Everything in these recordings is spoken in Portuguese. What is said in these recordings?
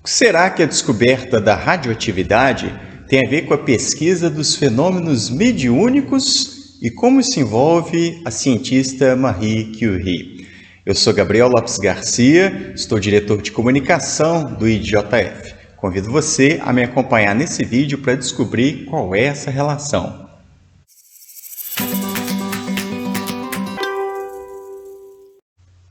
O que será que a descoberta da radioatividade tem a ver com a pesquisa dos fenômenos mediúnicos e como se envolve a cientista Marie Curie? Eu sou Gabriel Lopes Garcia, estou diretor de comunicação do IDJF. Convido você a me acompanhar nesse vídeo para descobrir qual é essa relação.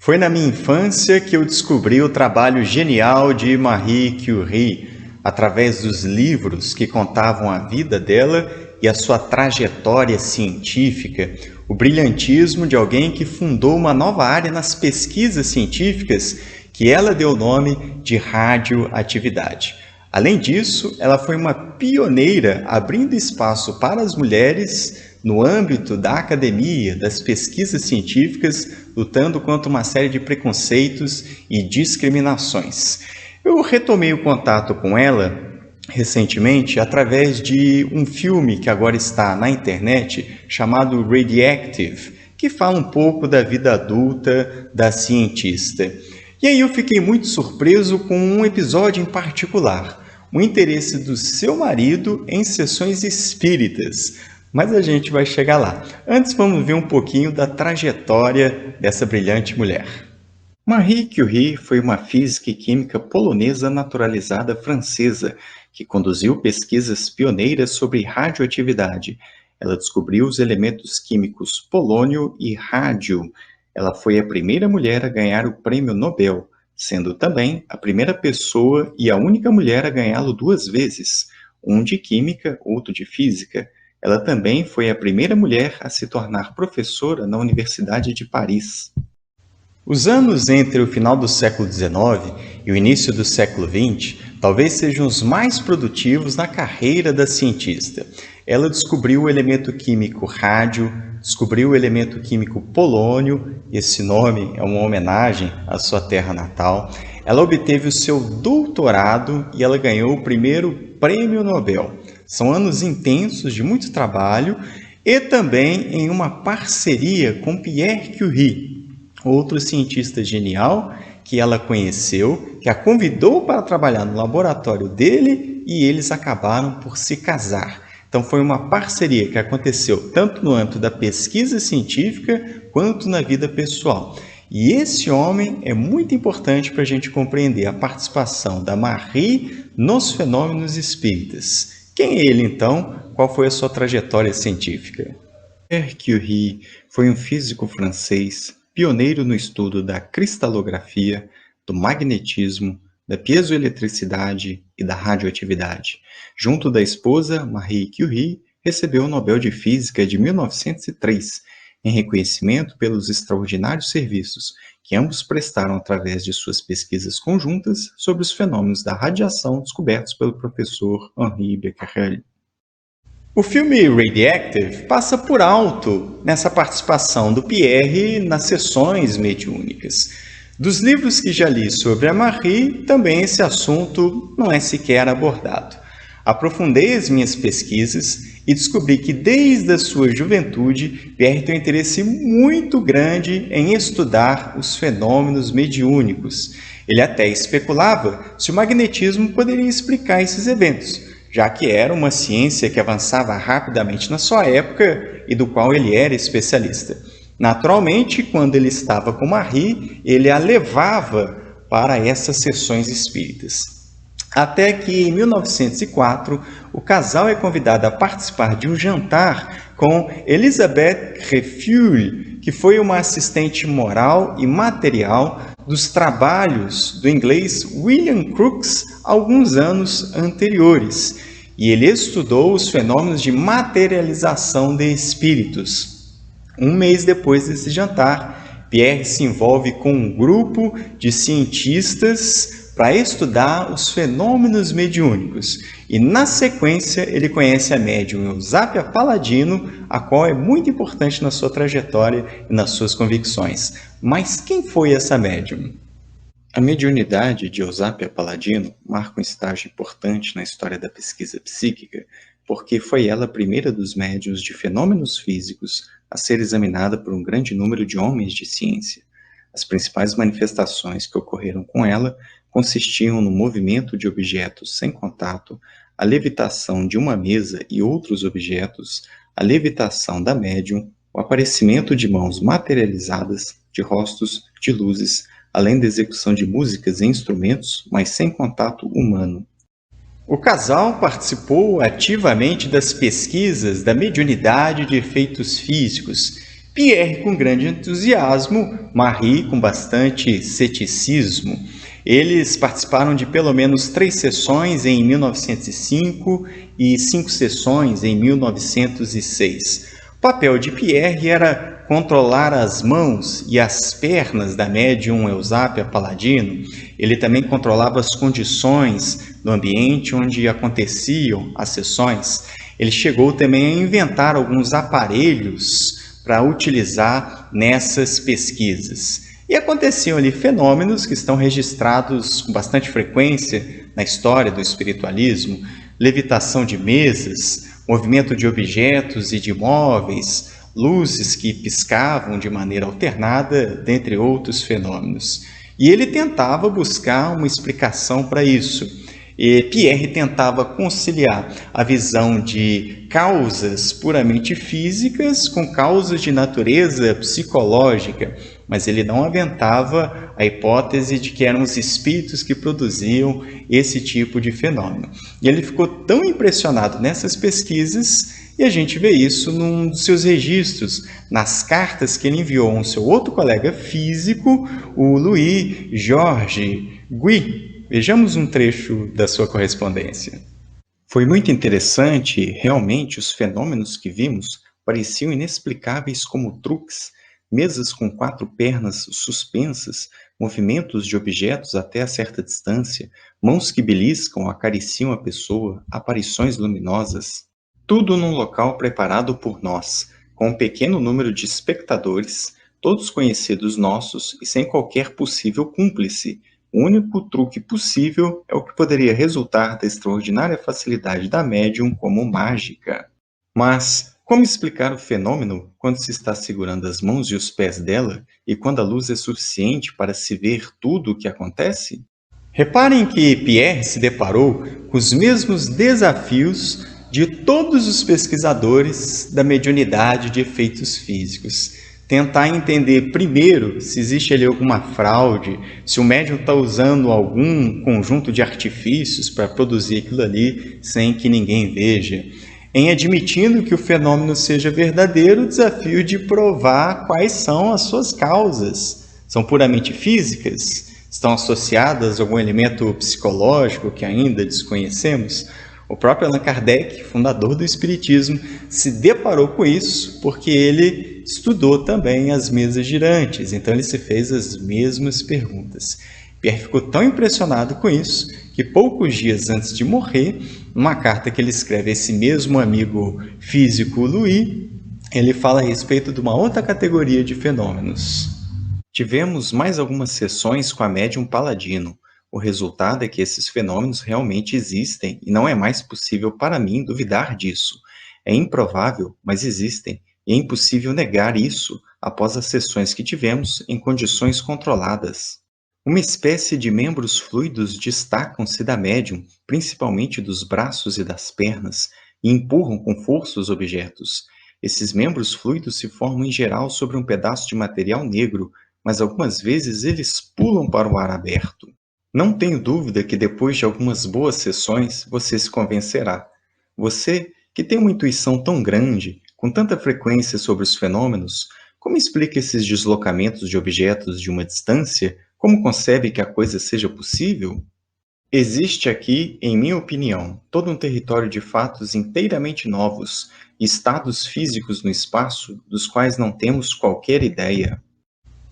Foi na minha infância que eu descobri o trabalho genial de Marie Curie, através dos livros que contavam a vida dela e a sua trajetória científica, o brilhantismo de alguém que fundou uma nova área nas pesquisas científicas que ela deu o nome de radioatividade. Além disso, ela foi uma pioneira abrindo espaço para as mulheres no âmbito da academia, das pesquisas científicas, lutando contra uma série de preconceitos e discriminações. Eu retomei o contato com ela recentemente através de um filme que agora está na internet chamado Radioactive, que fala um pouco da vida adulta da cientista. E aí eu fiquei muito surpreso com um episódio em particular, o interesse do seu marido em sessões espíritas. Mas a gente vai chegar lá. Antes, vamos ver um pouquinho da trajetória dessa brilhante mulher. Marie Curie foi uma física e química polonesa naturalizada francesa que conduziu pesquisas pioneiras sobre radioatividade. Ela descobriu os elementos químicos polônio e rádio. Ela foi a primeira mulher a ganhar o Prêmio Nobel, sendo também a primeira pessoa e a única mulher a ganhá-lo 2 vezes, um de química, outro de física. Ela também foi a primeira mulher a se tornar professora na Universidade de Paris. Os anos entre o final do século XIX e o início do século XX talvez sejam os mais produtivos na carreira da cientista. Ela descobriu o elemento químico rádio, descobriu o elemento químico polônio, esse nome é uma homenagem à sua terra natal. Ela obteve o seu doutorado e ela ganhou o primeiro Prêmio Nobel. São anos intensos de muito trabalho e também em uma parceria com Pierre Curie, outro cientista genial que ela conheceu, que a convidou para trabalhar no laboratório dele e eles acabaram por se casar. Então foi uma parceria que aconteceu tanto no âmbito da pesquisa científica quanto na vida pessoal. E esse homem é muito importante para a gente compreender a participação da Marie nos fenômenos espíritas. Quem é ele, então? Qual foi a sua trajetória científica? Pierre Curie foi um físico francês, pioneiro no estudo da cristalografia, do magnetismo, da piezoeletricidade e da radioatividade. Junto da esposa, Marie Curie, recebeu o Nobel de Física de 1903, em reconhecimento pelos extraordinários serviços que ambos prestaram através de suas pesquisas conjuntas sobre os fenômenos da radiação descobertos pelo professor Henri Becquerel. O filme Radioactive passa por alto nessa participação do Pierre nas sessões mediúnicas. Dos livros que já li sobre a Marie, também esse assunto não é sequer abordado. Aprofundei as minhas pesquisas e descobri que desde a sua juventude, Pierre tem um interesse muito grande em estudar os fenômenos mediúnicos. Ele até especulava se o magnetismo poderia explicar esses eventos, já que era uma ciência que avançava rapidamente na sua época e do qual ele era especialista. Naturalmente, quando ele estava com Marie, ele a levava para essas sessões espíritas. Até que, em 1904, o casal é convidado a participar de um jantar com Elisabeth Refuel, que foi uma assistente moral e material dos trabalhos do inglês William Crookes alguns anos anteriores. E ele estudou os fenômenos de materialização de espíritos. Um mês depois desse jantar, Pierre se envolve com um grupo de cientistas para estudar os fenômenos mediúnicos. E, na sequência, ele conhece a médium Eusápia Palladino, a qual é muito importante na sua trajetória e nas suas convicções. Mas quem foi essa médium? A mediunidade de Eusápia Palladino marca um estágio importante na história da pesquisa psíquica, porque foi ela a primeira dos médiuns de fenômenos físicos a ser examinada por um grande número de homens de ciência. As principais manifestações que ocorreram com ela consistiam no movimento de objetos sem contato, a levitação de uma mesa e outros objetos, a levitação da médium, o aparecimento de mãos materializadas, de rostos, de luzes, além da execução de músicas e instrumentos, mas sem contato humano. O casal participou ativamente das pesquisas da mediunidade de efeitos físicos, Pierre com grande entusiasmo, Marie com bastante ceticismo. Eles participaram de pelo menos 3 sessões em 1905 e 5 sessões em 1906. O papel de Pierre era controlar as mãos e as pernas da médium Eusápia Paladino. Ele também controlava as condições do ambiente onde aconteciam as sessões. Ele chegou também a inventar alguns aparelhos para utilizar nessas pesquisas. E aconteciam ali fenômenos que estão registrados com bastante frequência na história do espiritualismo: levitação de mesas, movimento de objetos e de móveis, luzes que piscavam de maneira alternada, dentre outros fenômenos. E ele tentava buscar uma explicação para isso. E Pierre tentava conciliar a visão de causas puramente físicas com causas de natureza psicológica, mas ele não aventava a hipótese de que eram os espíritos que produziam esse tipo de fenômeno. E ele ficou tão impressionado nessas pesquisas, e a gente vê isso num dos seus registros, nas cartas que ele enviou a um seu outro colega físico, o Louis Georges Guy. Vejamos um trecho da sua correspondência. Foi muito interessante, realmente os fenômenos que vimos pareciam inexplicáveis como truques, mesas com 4 pernas suspensas, movimentos de objetos até a certa distância, mãos que beliscam, acariciam a pessoa, aparições luminosas. Tudo num local preparado por nós, com um pequeno número de espectadores, todos conhecidos nossos e sem qualquer possível cúmplice. O único truque possível é o que poderia resultar da extraordinária facilidade da médium como mágica. Mas como explicar o fenômeno quando se está segurando as mãos e os pés dela e quando a luz é suficiente para se ver tudo o que acontece? Reparem que Pierre se deparou com os mesmos desafios de todos os pesquisadores da mediunidade de efeitos físicos. Tentar entender primeiro se existe ali alguma fraude, se o médium está usando algum conjunto de artifícios para produzir aquilo ali sem que ninguém veja. Em admitindo que o fenômeno seja verdadeiro, o desafio de provar quais são as suas causas. São puramente físicas? Estão associadas a algum elemento psicológico que ainda desconhecemos? O próprio Allan Kardec, fundador do Espiritismo, se deparou com isso porque ele estudou também as mesas girantes, então ele se fez as mesmas perguntas. Pierre ficou tão impressionado com isso que poucos dias antes de morrer, numa carta que ele escreve a esse mesmo amigo físico Louis, ele fala a respeito de uma outra categoria de fenômenos. Tivemos mais algumas sessões com a médium Paladino. O resultado é que esses fenômenos realmente existem e não é mais possível para mim duvidar disso. É improvável, mas existem, e é impossível negar isso após as sessões que tivemos em condições controladas. Uma espécie de membros fluidos destacam-se da médium, principalmente dos braços e das pernas, e empurram com força os objetos. Esses membros fluidos se formam em geral sobre um pedaço de material negro, mas algumas vezes eles pulam para o ar aberto. Não tenho dúvida que depois de algumas boas sessões você se convencerá. Você, que tem uma intuição tão grande, com tanta frequência sobre os fenômenos, como explica esses deslocamentos de objetos de uma distância? Como concebe que a coisa seja possível? Existe aqui, em minha opinião, todo um território de fatos inteiramente novos, estados físicos no espaço dos quais não temos qualquer ideia.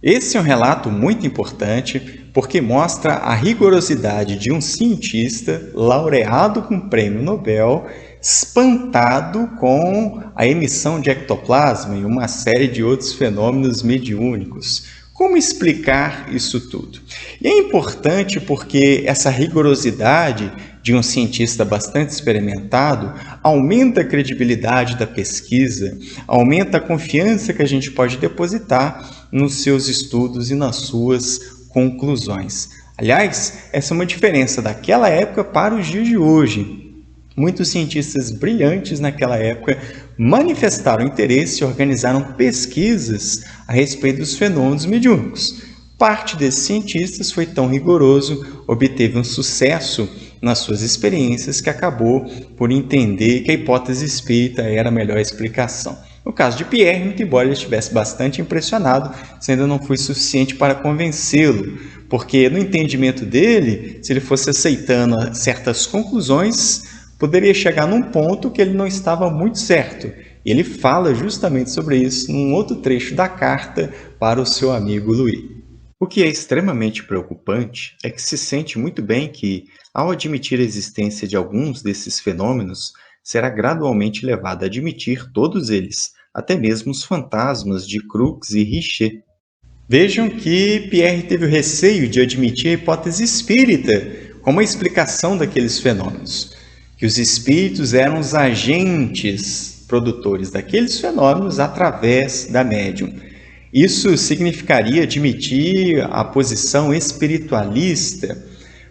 Esse é um relato muito importante porque mostra a rigorosidade de um cientista laureado com o prêmio Nobel, espantado com a emissão de ectoplasma e uma série de outros fenômenos mediúnicos. Como explicar isso tudo? E é importante porque essa rigorosidade de um cientista bastante experimentado aumenta a credibilidade da pesquisa, aumenta a confiança que a gente pode depositar nos seus estudos e nas suas conclusões. Aliás, essa é uma diferença daquela época para os dias de hoje. Muitos cientistas brilhantes naquela época manifestaram interesse e organizaram pesquisas a respeito dos fenômenos mediúnicos. Parte desses cientistas foi tão rigoroso, obteve um sucesso nas suas experiências, que acabou por entender que a hipótese espírita era a melhor explicação. No caso de Pierre, muito embora ele estivesse bastante impressionado, isso ainda não foi suficiente para convencê-lo, porque no entendimento dele, se ele fosse aceitando certas conclusões, poderia chegar num ponto que ele não estava muito certo. E ele fala justamente sobre isso num outro trecho da carta para o seu amigo Louis. O que é extremamente preocupante é que se sente muito bem que, ao admitir a existência de alguns desses fenômenos, será gradualmente levado a admitir todos eles, até mesmo os fantasmas de Crookes e Richer. Vejam que Pierre teve o receio de admitir a hipótese espírita como a explicação daqueles fenômenos, que os espíritos eram os agentes produtores daqueles fenômenos através da médium. Isso significaria admitir a posição espiritualista,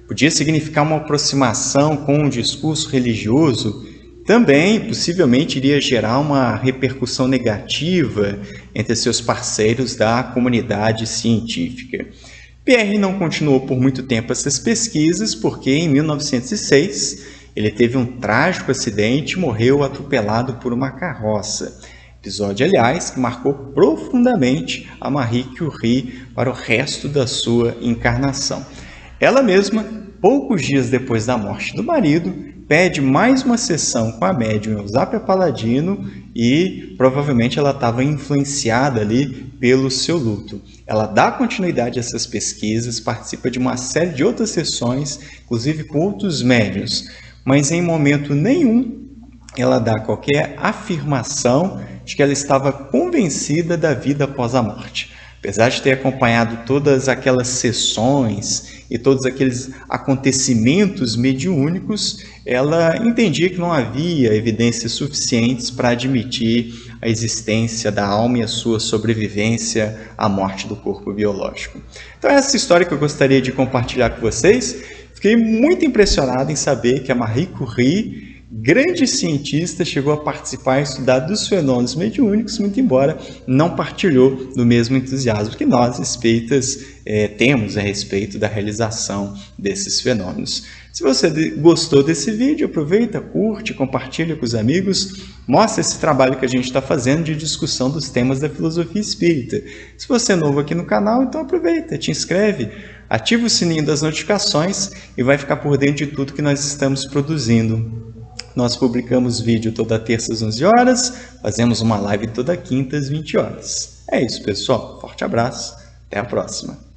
podia significar uma aproximação com um discurso religioso, também possivelmente iria gerar uma repercussão negativa entre seus parceiros da comunidade científica. Pierre não continuou por muito tempo essas pesquisas, porque em 1906 ele teve um trágico acidente e morreu atropelado por uma carroça. Episódio, aliás, que marcou profundamente a Marie Curie para o resto da sua encarnação. Ela mesma, poucos dias depois da morte do marido, pede mais uma sessão com a médium Eusápia Paladino e provavelmente ela estava influenciada ali pelo seu luto. Ela dá continuidade a essas pesquisas, participa de uma série de outras sessões, inclusive com outros médiuns, mas em momento nenhum ela dá qualquer afirmação de que ela estava convencida da vida após a morte. Apesar de ter acompanhado todas aquelas sessões e todos aqueles acontecimentos mediúnicos, ela entendia que não havia evidências suficientes para admitir a existência da alma e a sua sobrevivência à morte do corpo biológico. Então, essa história que eu gostaria de compartilhar com vocês. Fiquei muito impressionado em saber que a Marie Curie, grande cientista, chegou a participar e estudar dos fenômenos mediúnicos, muito embora não partilhou do mesmo entusiasmo que nós, espíritas, temos a respeito da realização desses fenômenos. Se você gostou desse vídeo, aproveita, curte, compartilha com os amigos, mostra esse trabalho que a gente está fazendo de discussão dos temas da filosofia espírita. Se você é novo aqui no canal, então aproveita, te inscreve, ativa o sininho das notificações e vai ficar por dentro de tudo que nós estamos produzindo. Nós publicamos vídeo toda terça às 11 horas, fazemos uma live toda quinta às 20 horas. É isso, pessoal. Forte abraço. Até a próxima.